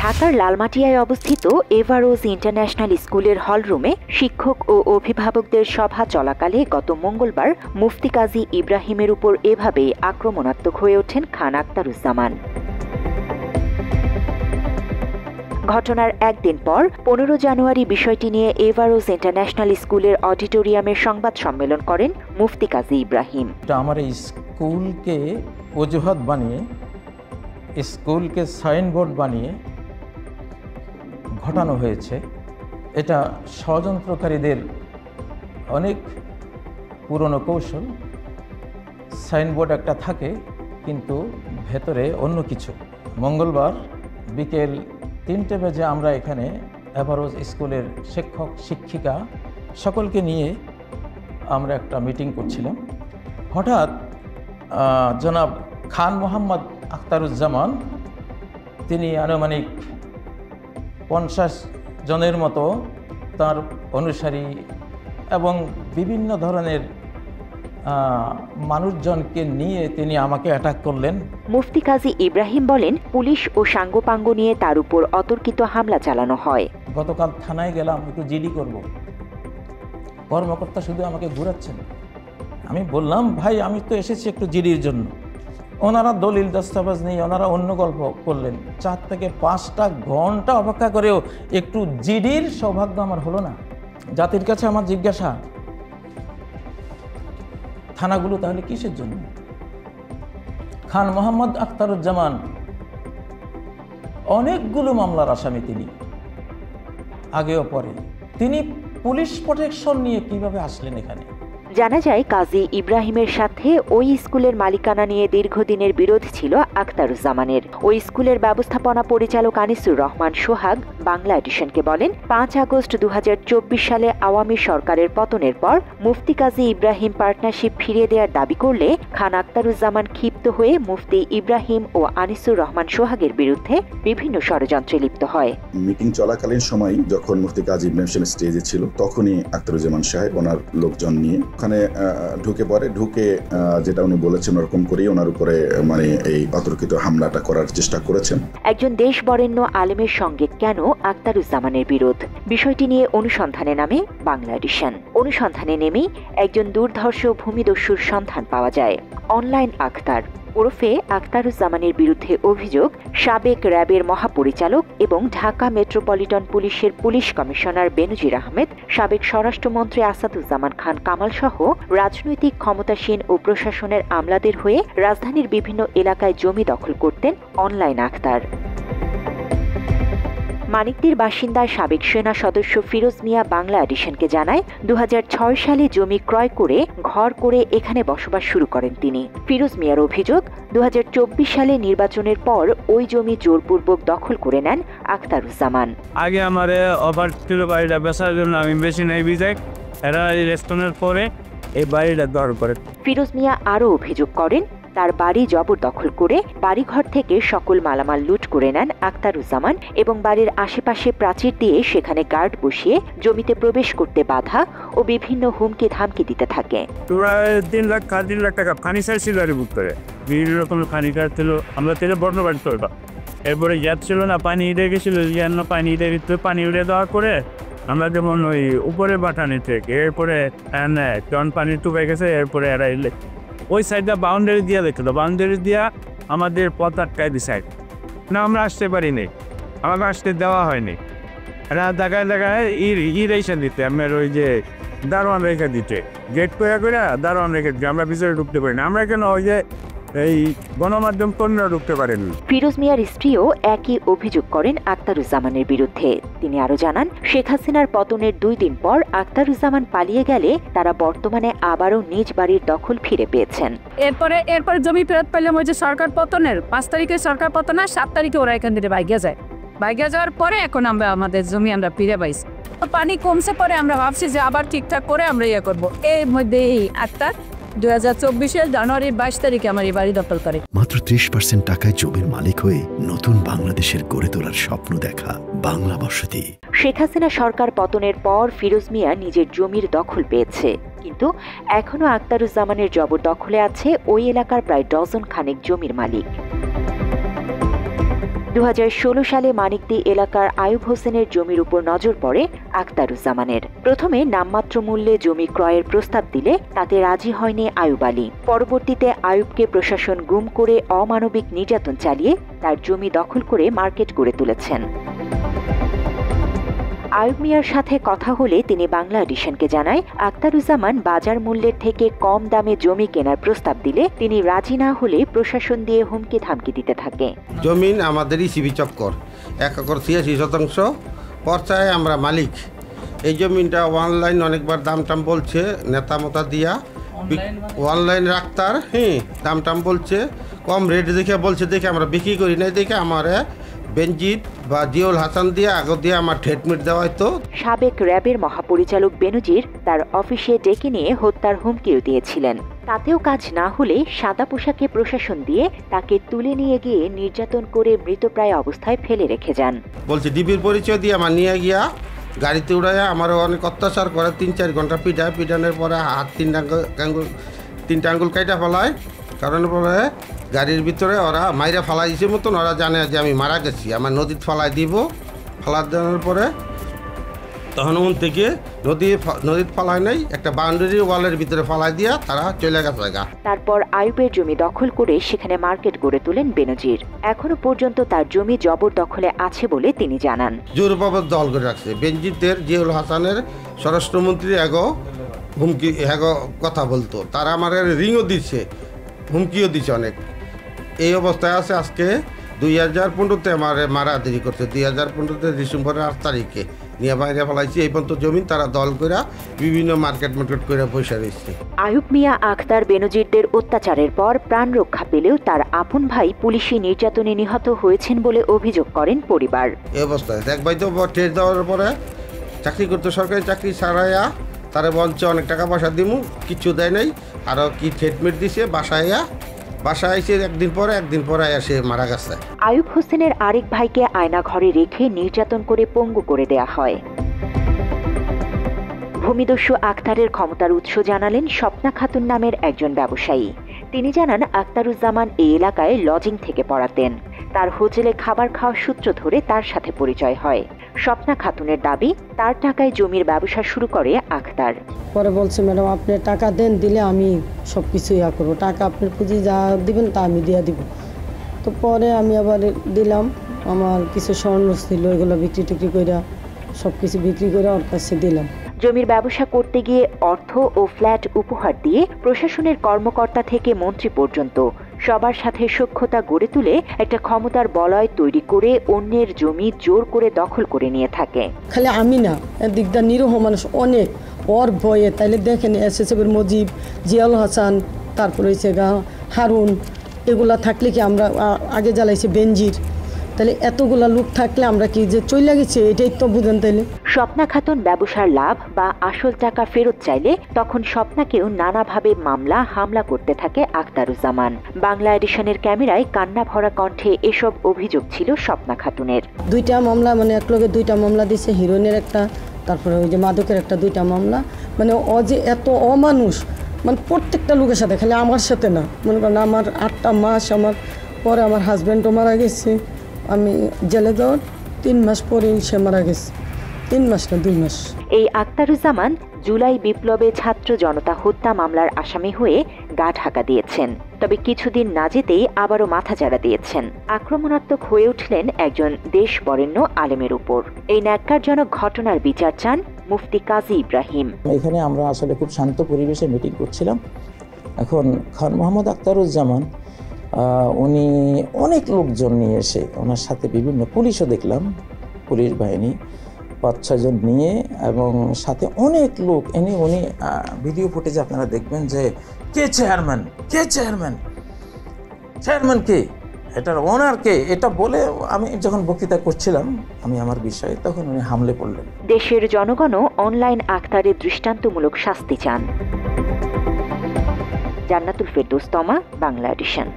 ঢাকার লালমাটিয়ায় অবস্থিত এভারোজ ইন্টারন্যাশনাল স্কুলের হলরুমে শিক্ষক ও অভিভাবকদের সভা চলাকালে গত মঙ্গলবার মুফতি কাজী ইব্রাহিমের উপর এভাবে আক্রমণাত্মক হয়ে ওঠেন খান আখতারুজ্জামান। ঘটনার একদিন পর ১৫ জানুয়ারি বিষয়টি নিয়ে এভারোজ ইন্টারন্যাশনাল স্কুলের অডিটোরিয়ামে সংবাদ সম্মেলন করেন মুফতি কাজী ইব্রাহিম। আমার এই স্কুলকে অজুহাত বানিয়ে, স্কুলকে সাইনবোর্ড বানিয়ে ঘটানো হয়েছে। এটা ষড়যন্ত্রকারীদের অনেক পুরনো কৌশল। সাইনবোর্ড একটা থাকে কিন্তু ভেতরে অন্য কিছু। মঙ্গলবার বিকেল ৩টে বাজে আমরা এখানে এভারোজ স্কুলের শিক্ষক শিক্ষিকা সকলকে নিয়ে আমরা একটা মিটিং করছিলাম। হঠাৎ জনাব খান মোহাম্মদ আখতারুজ্জামান, তিনি আনুমানিক ৫০ জনের মতো তার অনুসারী এবং বিভিন্ন ধরনের মানুষজনকে নিয়ে তিনি আমাকে অ্যাটাক করলেন। মুফতি কাজী ইব্রাহিম বলেন, পুলিশ ও সাঙ্গপাঙ্গ নিয়ে তার উপর অতর্কিত হামলা চালানো হয়। গতকাল থানায় গেলাম একটু জিডি করব, কর্মকর্তা শুধু আমাকে ঘুরাচ্ছেন। আমি বললাম, ভাই আমি তো এসেছি একটু জিডির জন্য। ওনারা দলিল দস্তাবেজ নিয়ে ওনারা অন্য গল্প করলেন। ৪ থেকে ৫টা ঘন্টা অপেক্ষা করেও একটু জিডির সৌভাগ্য আমার হলো না। জাতির কাছে আমার জিজ্ঞাসা, থানাগুলো তাহলে কিসের জন্য? খান মোহাম্মদ আখতারুজ্জামান অনেকগুলো মামলার আসামি, তিনি আগেও পরে। তিনি পুলিশ প্রোটেকশন নিয়ে কিভাবে আসলেন এখানে? জানা যায়, কাজী ইব্রাহিমের সাথে ওই স্কুলের মালিকানা নিয়ে দীর্ঘদিনের বিরোধ ছিল আখতারুজ্জামানের। ওই স্কুলের ব্যবস্থাপনা পরিচালক আনিসুর রহমান সোহাগ বাংলা এডিশনকে বলেন, ৫ আগস্ট ২০২৪ সালে আওয়ামী সরকারের পতনের পর মুফতি কাজী ইব্রাহিম পার্টনারশিপ ফিরিয়ে দেওয়ার দাবি করলে খান আখতারুজ্জামান ক্ষিপ্ত হয়ে মুফতি ইব্রাহিম ও আনিসুর রহমান সোহাগের বিরুদ্ধে বিভিন্ন ষড়যন্ত্রে লিপ্ত হয়। মিটিং চলাকালীন সময় যখন মুফতি কাজী ইব্রাহিম স্টেজে ছিল, তখনই আখতারুজ্জামান সাহেব ওনার লোকজন নিয়ে ওখানে ঢুকে পড়ে। ঢুকে যেটা উনি বলেছেন ওরকম করেই ওনার উপরে মানে এই অতর্কিত হামলাটা করার চেষ্টা করেছেন। একজন দেশ বরেণ্য আলেমের সঙ্গে কেন আখতারুজ্জামানের বিরোধ, বিষয়টি নিয়ে অনুসন্ধানে নামে বাংলা এডিশন। অনুসন্ধানে নেমেই একজন দুর্ধর্ষ ভূমিদস্যুর সন্ধান পাওয়া যায়। অনলাইন আখতার ওরফে আখতারুজ্জামানের বিরুদ্ধে অভিযোগ, সাবেক র্যাবের মহাপরিচালক এবং ঢাকা মেট্রোপলিটন পুলিশের পুলিশ কমিশনার বেনজির আহমেদ, সাবেক স্বরাষ্ট্রমন্ত্রী আসাদুজ্জামান খান কামাল সহ রাজনৈতিক ক্ষমতাসীন ও প্রশাসনের আমলাদের হয়ে রাজধানীর বিভিন্ন এলাকায় জমি দখল করতেন অনলাইন আখতার। মানিকদির বাসিন্দা সাবেক সেনা সদস্য ফিরোজ মিয়া বাংলা এডিশনকে জানায়, ২০০৬ সালে জমি ক্রয় করে ঘর করে এখানে বসবাস শুরু করেন তিনি। ফিরোজ মিয়ার অভিযোগ, ২০২৪ সালে নির্বাচনের পর ওই জমি জোরপূর্বক দখল করে নেন আখতারুজ্জামান। আগে আমার অফার ছিল বাড়িটা বেচার জন্য, আমি বেশি নেই বিজায় এরা রেস্টুরেন্টের পরে এই বাড়িটা দখল করে। ফিরোজ মিয়া আরও অভিযোগ করেন, তার বাড়ি জবরদখল করে বাড়িঘর থেকে সকল মালামাল লুট করে নেন আখতারুজ্জামান এবং বাড়ির আশেপাশে প্রাচীর দিয়ে সেখানে গার্ড বসিয়ে জমিতে প্রবেশ করতে বাধা ও বিভিন্ন হুমকি ধামকি দিতে থাকে। ৩ লাখ টাকা ফার্নিচার ছিল আর বুক করে, বিভিন্ন রকমের ফার্নিচার ছিল। আমরা তেলে বর্ণ বাড়ি তো, এরপরে গ্যাস ছিল না, পানি উঠে গেছিল, পানি পানি উঠে দেওয়া করে আমরা যেমন ওই উপরে বাটানি থেকে এরপরে টন পানি টুপে গেছে। এরপরে এরা ওই সাইডটা বাউন্ডারি দিয়া দেখলো, বাউন্ডারি দিয়া আমাদের পথ আটকায় দি সাইড না, আমরা আসতে পারিনি, আমাকে আসতে দেওয়া হয়নি। এরা দেখায় দেখায় রেখে দিতে, আমার ওই যে দারোয়ান রেখে দিতে, গেট করে দারোয়ান রেখে দিতে, আমরা ভিতরে ঢুকতে পারি না। আমরা কেন ওই যে এই গণমাধ্যম কর্মীরা ঢুকতে পারেন। ফিরোজ মিয়ার স্ত্রীও একই অভিযোগ করেন আখতারুজ্জামানের বিরুদ্ধে। তিনি আরো জানান, শেখ হাসিনার পতনের 2 দিন পর আখতারুজ্জামান পালিয়ে গেলে তারা বর্তমানে আবারও নিজ বাড়ির দখল ফিরে পেয়েছেন। এরপরে জমি ফেরত পেলাম ওই যে সরকার পতনের 5 তারিখে সরকার পতন, 7 তারিখে ওরা এখান থেকে বাইকে যায়। বাইকে যাওয়ার পরে এখন আমরা আমাদের জমি আমরা ফিরে পাইছি। পানি কমছে পরে আমরা ভাবছি যে আবার ঠিকঠাক করে আমরা ইয়ে করবো। এর মধ্যে এই আখতার 2024 জানুয়ারির 22 তারিখে আমার এই বাড়ি দখল করে। মাত্র 30% টাকায় জমির মালিক হয়ে নতুন বাংলাদেশের গড়ে তোলার স্বপ্ন দেখা বাংলা বসতি। শেখ হাসিনা সরকার পতনের পর ফিরোজ মিয়া নিজের জমির দখল পেয়েছে, কিন্তু এখনো আখতারুজ্জামানের জবরদখলে আছে ওই এলাকার প্রায় ডজন খানেক জমির মালিক। 2016 সালে মানিকদি এলাকার আয়ুব হোসেনের জমির উপর নজর পড়ে আখতারুজ্জামানের। প্রথমে নামমাত্র মূল্যে জমি ক্রয়ের প্রস্তাব দিলে তাতে রাজি হয়নি আয়ুব আলী। পরবর্তীতে আয়ুবকে প্রশাসন গুম করে অমানবিক নির্যাতন চালিয়ে তার জমি দখল করে মার্কেট গড়ে তুলেছেন। আয়ুব মিয়ার সাথে কথা হলে তিনি বাংলা এডিশনকে জানায়, আখতারুজ্জামান বাজার মূল্যের থেকে কম দামে জমি কেনার প্রস্তাব দিলে তিনি রাজি না হলে প্রশাসন দিয়ে হুমকি ধামকি দিতে থাকে। জমিন আমাদেরই সিবি চক্কর, 1 একর 86% পর্চায় আমরা মালিক। এই জমিনটা অনলাইন অনেকবার দাম টাম বলছে, নেতা মতা দিয়া অনলাইন রাখতার দাম টাম বলছে, কম রেট দেখে বলছে, দেখে আমরা বিক্রি করি নাই, দেখে আমার বেনজিৎ বা জিওল হাসান দিয়ে আগে দিয়ে আমার ট্রিটমেন্ট দেওয়া হতো। সাবেক র্যাবের মহাপরিচালক বেনজির তার অফিসে ডেকে নিয়ে হত্যার হুমকিও দিয়েছিলেন। তাতেও কাজ না হলে সাদা পোশাকে প্রশাসন দিয়ে তাকে তুলে নিয়ে গিয়ে নির্যাতন করে মৃতপ্রায় অবস্থায় ফেলে রেখে যান। বলছে ডিবির পরিচয় দিয়ে আমার নিয়ে গিয়া গাড়িতে উড়াইয়া আমারও অনেক অত্যাচার করে, 3-4 ঘন্টা পিটানোর পরে হাত 3টা আঙ্গুল কাইটা ফেলায়। কারণ পরে গাড়ির ভিতরে ওরা মাইরা ফালাই দিছে মতন, ওরা জানে যে আমি মারা গেছি, আমার নদীতে ফালাই দিব। ফালা দেওয়ার পরে তখন ওন থেকে নদীতে ফালাই নাই, একটা বাউন্ডারি ওয়ালের ভিতরে ফালাই দিয়া তারা চলে গেছে। তারপর আয়ুবের জমি দখল করে সেখানে মার্কেট গড়ে তোলেন বেনজির। এখনো পর্যন্ত তার জমি জবরদখলে আছে বলে তিনি জানান। জোরপূর্বক দল করে রাখছে। বেনজিতের জিওল হাসানের স্বরাষ্ট্রমন্ত্রী হুমকি কথা বলতো, তারা আমার রিংও দিচ্ছে, হুমকিও দিচ্ছে অনেক। এই অবস্থায় আছে। আজকে 2015-তে আমার মারা দেরি করছে, 2015-তে ডিসেম্বরের 8 তারিখে নিয়ে বাইরে ফেলাইছি। এই পর্যন্ত জমি তারা দল করে বিভিন্ন মার্কেট করে পয়সা দিচ্ছে। আয়ুব মিয়া আখতার বেনজিরদের অত্যাচারের পর প্রাণ রক্ষা পেলেও তার আপন ভাই পুলিশি নির্যাতনে নিহত হয়েছেন বলে অভিযোগ করেন পরিবার। এই অবস্থায় এক ভাই তো টের দেওয়ার পরে চাকরি করতে, সরকারি চাকরি ছাড়াইয়া তারা বলছে অনেক টাকা পয়সা দিমু, কিছু দেয় নাই। আরও কি ট্রিটমেন্ট দিছে, বাসায় এসে একদিন পরে সে মারা গেছে। আয়ুব হোসেনের আরেক ভাইকে আয়না ঘরে রেখে নির্যাতন করে পঙ্গু করে দেয়া হয়। ভূমিদস্যু আখতারের ক্ষমতার উৎস জানালেন স্বপ্না খাতুন নামের একজন ব্যবসায়ী। তিনি জানান, আখতারুজ্জামান এই এলাকায় লজিং থেকে পড়াতেন। তার হোটেলে খাবার খাওয়ার সূত্র ধরে তার সাথে পরিচয় হয়। স্বপ্না খাতুনের দাবি, তার টাকায় জমির ব্যবসা শুরু করে আখতার। পরে বলছে, ম্যাডাম আপনি টাকা দেন, দিলে আমি সব কিছু করবো, টাকা আপনার পুঁজি যা দিবেন তা আমি দিয়ে দিব। তো পরে আমি আবার দিলাম, আমার কিছু স্বর্ণ ছিল, এগুলো বিক্রি করে সব কিছু বিক্রি করে ওর কাছে দিলাম। জমির ব্যবসা করতে গিয়ে অর্থ ও ফ্ল্যাট উপহার দিয়ে প্রশাসনের কর্মকর্তা থেকে মন্ত্রী পর্যন্ত সবার সাথে সখ্যতা গড়ে তুলে একটা ক্ষমতার বলয় তৈরি করে অন্যের জমি জোর করে দখল করে নিয়ে থাকে। খালি আমি না, একদিকটা নিরীহ মানুষ অনেক ওর ভয়ে। তাইলে দেখেন এসএসএফের মজিব, জিয়াউল হাসান, তারপরে হয়েছে হারুন, এগুলা থাকলে কি আমরা আগে জ্বালাইছে বেনজির, তাহলে এতগুলা লোক থাকলে আমরা কি যে চলে গেছে, এটাই তো বুঝেন। তাইলে স্বপ্না খাতুন ব্যবসার লাভ বা আসল টাকা ফেরত চাইলে তখন স্বপ্নাকেও নানাভাবে হামলা করতে থাকে আখতারুজ্জামান। বাংলা এডিশনের ক্যামেরায় কান্না ভরা কণ্ঠে এসব অভিযোগ ছিল স্বপ্না খাতুনের। 2টা মামলা, মানে এক লগে 2টা মামলা দিছে, হিরোইনের একটা, তারপরে ওই যে মাদকের একটা, 2টা মামলা। মানে ও যে এত অমানুষ, মানে প্রত্যেকটা লোকের সাথে, খালি আমার সাথে না। মনে করেন আমার 8টা মাস, আমার পরে আমার হাজব্যান্ডও মারা গেছে। আমি জেলে যাওয়ার 3 মাস পরে সে মারা গেছে। 3 মাস না 2 মাস। এই আখতারুজ্জামান জুলাই বিপ্লবে ছাত্র জনতা হত্যা মামলার আসামি হয়ে গা ঢাকা দিয়েছেন। তবে কিছুদিন না যেতেই আবারও মাথাচাড়া দিয়েছেন। আক্রমণাত্মক হয়ে উঠলেন একজন দেশ বরেণ্য আলেমের উপর। এই ন্যাক্কারজনক ঘটনার বিচার চান মুফতি কাজী ইব্রাহিম। এখানে আমরা আসলে খুব শান্ত পরিবেশে মিটিং করছিলাম। এখন খান মোহাম্মদ আখতারুজ্জামান উনি অনেক লোকজন নিয়ে এসে ওনার সাথে বিভিন্ন পুলিশও দেখলাম, পুলিশ বাহিনী 5-6 জন নিয়ে, এবং সাথে অনেক লোক এনে উনি ভিডিও ফুটেজে আপনারা দেখবেন যে কে চেয়ারম্যান কে, এটার ওনার কে, এটা বলে আমি যখন বক্তৃতা করছিলাম আমি আমার বিষয়ে, তখন উনি হামলে পড়লেন। দেশের জনগণও অনলাইন আখতারের দৃষ্টান্তমূলক শাস্তি চান। জান্নাতুল ফেরদৌস তমা, বাংলা এডিশন।